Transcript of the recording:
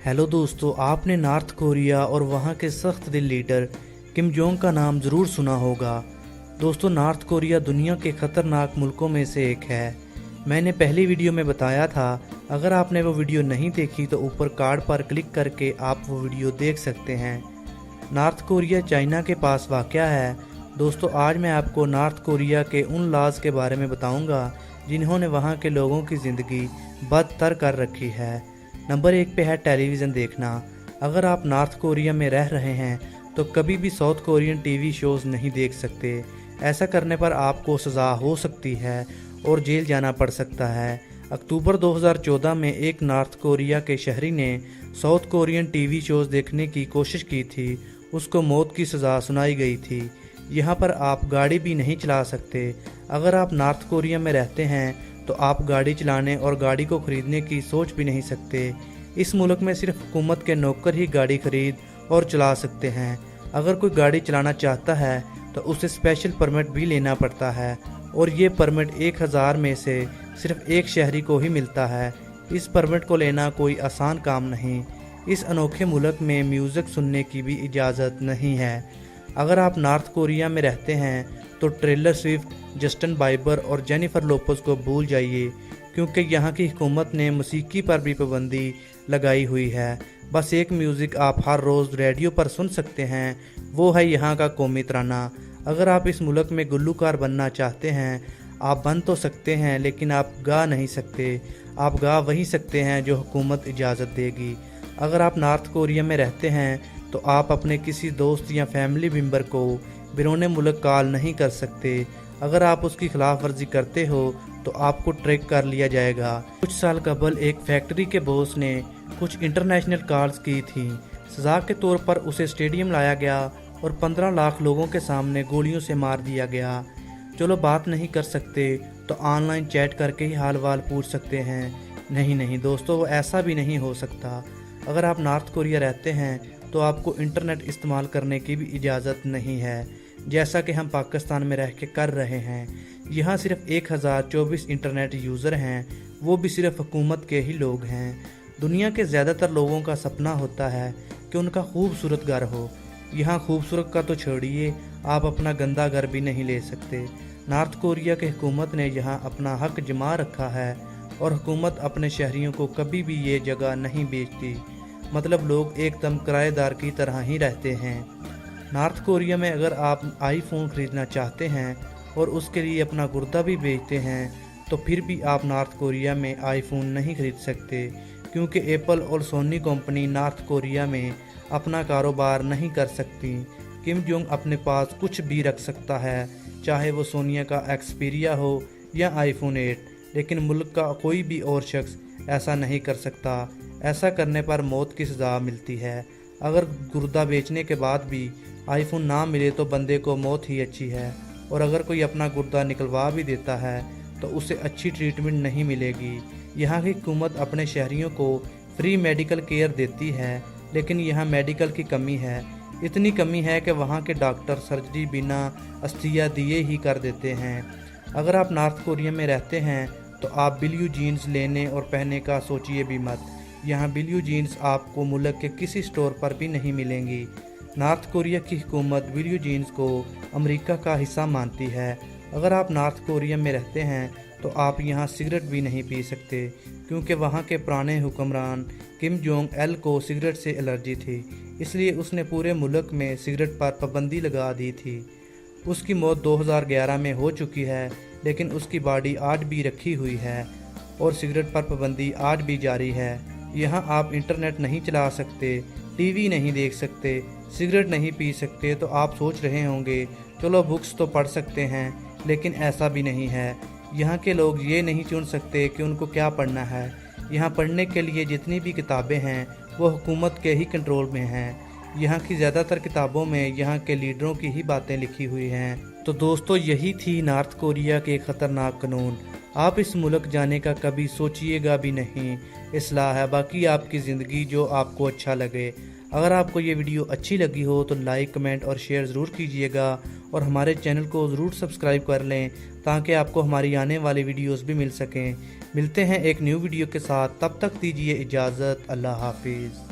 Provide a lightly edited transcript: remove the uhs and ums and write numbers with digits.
Hello दोस्तों, आपने north Korea और वहाँ के सख्त दिल लीडर किम जोंग का नाम ज़रूर सुना होगा। दोस्तों, नॉर्थ कोरिया दुनिया के ख़तरनाक मुल्कों में से एक है। मैंने पहली वीडियो में बताया था, अगर आपने वो वीडियो नहीं देखी तो ऊपर कार्ड पर क्लिक करके आप वो वीडियो देख सकते हैं। नॉर्थ कोरिया चाइना के पास वाक़या है। दोस्तों, आज मैं आपको नॉर्थ कोरिया के उन लॉज के बारे में बताऊंगा जिन्होंने वहां के लोगों की ज़िंदगी बदतर कर रखी है। नंबर 1 पे है टेलीविज़न देखना। अगर आप नॉर्थ कोरिया में रह रहे हैं तो कभी भी साउथ कोरियन टीवी शोज़ नहीं देख सकते। ऐसा करने पर आपको सज़ा हो सकती है और जेल जाना पड़ सकता है। अक्टूबर 2014 में एक नॉर्थ कोरिया के शहरी ने साउथ कोरियन टीवी शोज़ देखने की कोशिश की थी। उसको मौत की सज़ा सुनाई गई थी। यहाँ पर आप गाड़ी भी नहीं चला सकते। अगर आप नॉर्थ कोरिया में रहते हैं तो आप गाड़ी चलाने और गाड़ी को ख़रीदने की सोच भी नहीं सकते। इस मुल्क में सिर्फ हुकूमत के नौकर ही गाड़ी खरीद और चला सकते हैं। अगर कोई गाड़ी चलाना चाहता है तो उसे स्पेशल परमिट भी लेना पड़ता है और ये परमिट 1000 में से सिर्फ एक शहरी को ही मिलता है। इस परमिट को लेना कोई आसान काम नहीं। इस अनोखे मुल्क में म्यूज़िक सुनने की भी इजाज़त नहीं है। अगर आप नॉर्थ कोरिया में रहते हैं तो टेलर स्विफ्ट, जस्टिन बाइबर और जेनिफर लोपेज को भूल जाइए, क्योंकि यहाँ की हुकूमत ने मौसीकी पर भी पाबंदी लगाई हुई है। बस एक म्यूज़िक आप हर रोज़ रेडियो पर सुन सकते हैं, वो है यहाँ का कौमी तराना। अगर आप इस मुल्क में गुल्लूकार बनना चाहते हैं, आप बन तो सकते हैं लेकिन आप गा नहीं सकते। आप गा वही सकते हैं जो हुकूमत इजाज़त देगी। अगर आप नॉर्थ कोरिया में रहते हैं तो आप अपने किसी दोस्त या फैमिली मेम्बर को बिरोने मुल्क कॉल नहीं कर सकते। अगर आप उसकी खिलाफ वर्जी करते हो तो आपको ट्रैक कर लिया जाएगा। कुछ साल कबल एक फैक्ट्री के बॉस ने कुछ इंटरनेशनल कॉल्स की थी। सज़ा के तौर पर उसे स्टेडियम लाया गया और 15 लाख लोगों के सामने गोलियों से मार दिया गया। चलो, बात नहीं कर सकते तो ऑनलाइन चैट करके ही हाल वाल पूछ सकते हैं। नहीं दोस्तों, ऐसा भी नहीं हो सकता। अगर आप नॉर्थ कोरिया रहते हैं तो आपको इंटरनेट इस्तेमाल करने की भी इजाज़त नहीं है, जैसा कि हम पाकिस्तान में रह के कर रहे हैं। यहाँ सिर्फ 1024 इंटरनेट यूज़र हैं, वो भी सिर्फ हुकूमत के ही लोग हैं। दुनिया के ज़्यादातर लोगों का सपना होता है कि उनका खूबसूरत घर हो। यहाँ खूबसूरत का तो छोड़िए, आप अपना गंदा घर भी नहीं ले सकते। नॉर्थ कोरिया की हुकूमत ने यहाँ अपना हक जमा रखा है और हुकूमत अपने शहरियों को कभी भी ये जगह नहीं बेचती। मतलब लोग एकदम किराएदार की तरह ही रहते हैं। नॉर्थ कोरिया में अगर आप आईफोन ख़रीदना चाहते हैं और उसके लिए अपना गुर्दा भी बेचते हैं तो फिर भी आप नॉर्थ कोरिया में आईफोन नहीं खरीद सकते, क्योंकि एप्पल और सोनी कंपनी नॉर्थ कोरिया में अपना कारोबार नहीं कर सकती। किम जोंग अपने पास कुछ भी रख सकता है, चाहे वो सोनिया का एक्सपीरिया हो या आईफोन 8, लेकिन मुल्क का कोई भी और शख्स ऐसा नहीं कर सकता। ऐसा करने पर मौत की सज़ा मिलती है। अगर गुर्दा बेचने के बाद भी आईफोन ना मिले तो बंदे को मौत ही अच्छी है, और अगर कोई अपना गुर्दा निकलवा भी देता है तो उसे अच्छी ट्रीटमेंट नहीं मिलेगी। यहाँ की हुकूमत अपने शहरियों को फ्री मेडिकल केयर देती है, लेकिन यहाँ मेडिकल की कमी है। इतनी कमी है कि वहाँ के डॉक्टर सर्जरी बिना अस्थिया दिए ही कर देते हैं। अगर आप नॉर्थ कोरिया में रहते हैं तो आप ब्लू जीन्स लेने और पहनने का सोचिए भी मत। यहाँ ब्लू जीन्स आपको मुल्क के किसी स्टोर पर भी नहीं मिलेंगी। नॉर्थ कोरिया की हुकूमत ब्लू जीन्स को अमेरिका का हिस्सा मानती है। अगर आप नॉर्थ कोरिया में रहते हैं तो आप यहाँ सिगरेट भी नहीं पी सकते, क्योंकि वहाँ के पुराने हुक्मरान किम जोंग एल को सिगरेट से एलर्जी थी, इसलिए उसने पूरे मुल्क में सिगरेट पर पाबंदी लगा दी थी। उसकी मौत 2011 में हो चुकी है, लेकिन उसकी बॉडी आज भी रखी हुई है और सिगरेट पर पाबंदी आज भी जारी है। यहाँ आप इंटरनेट नहीं चला सकते, टीवी नहीं देख सकते, सिगरेट नहीं पी सकते। तो आप सोच रहे होंगे, चलो बुक्स तो पढ़ सकते हैं, लेकिन ऐसा भी नहीं है। यहाँ के लोग ये नहीं चुन सकते कि उनको क्या पढ़ना है। यहाँ पढ़ने के लिए जितनी भी किताबें हैं वो हुकूमत के ही कंट्रोल में हैं। यहाँ की ज़्यादातर किताबों में यहाँ के लीडरों की ही बातें लिखी हुई हैं। तो दोस्तों, यही थी नॉर्थ कोरिया के ख़तरनाक कानून। आप इस मुल्क जाने का कभी सोचिएगा भी नहीं। इस्लाह है, बाकी आपकी ज़िंदगी जो आपको अच्छा लगे। अगर आपको ये वीडियो अच्छी लगी हो तो लाइक, कमेंट और शेयर ज़रूर कीजिएगा और हमारे चैनल को ज़रूर सब्सक्राइब कर लें ताकि आपको हमारी आने वाली वीडियोस भी मिल सकें। मिलते हैं एक न्यू वीडियो के साथ, तब तक दीजिए इजाज़त। अल्लाह हाफिज़।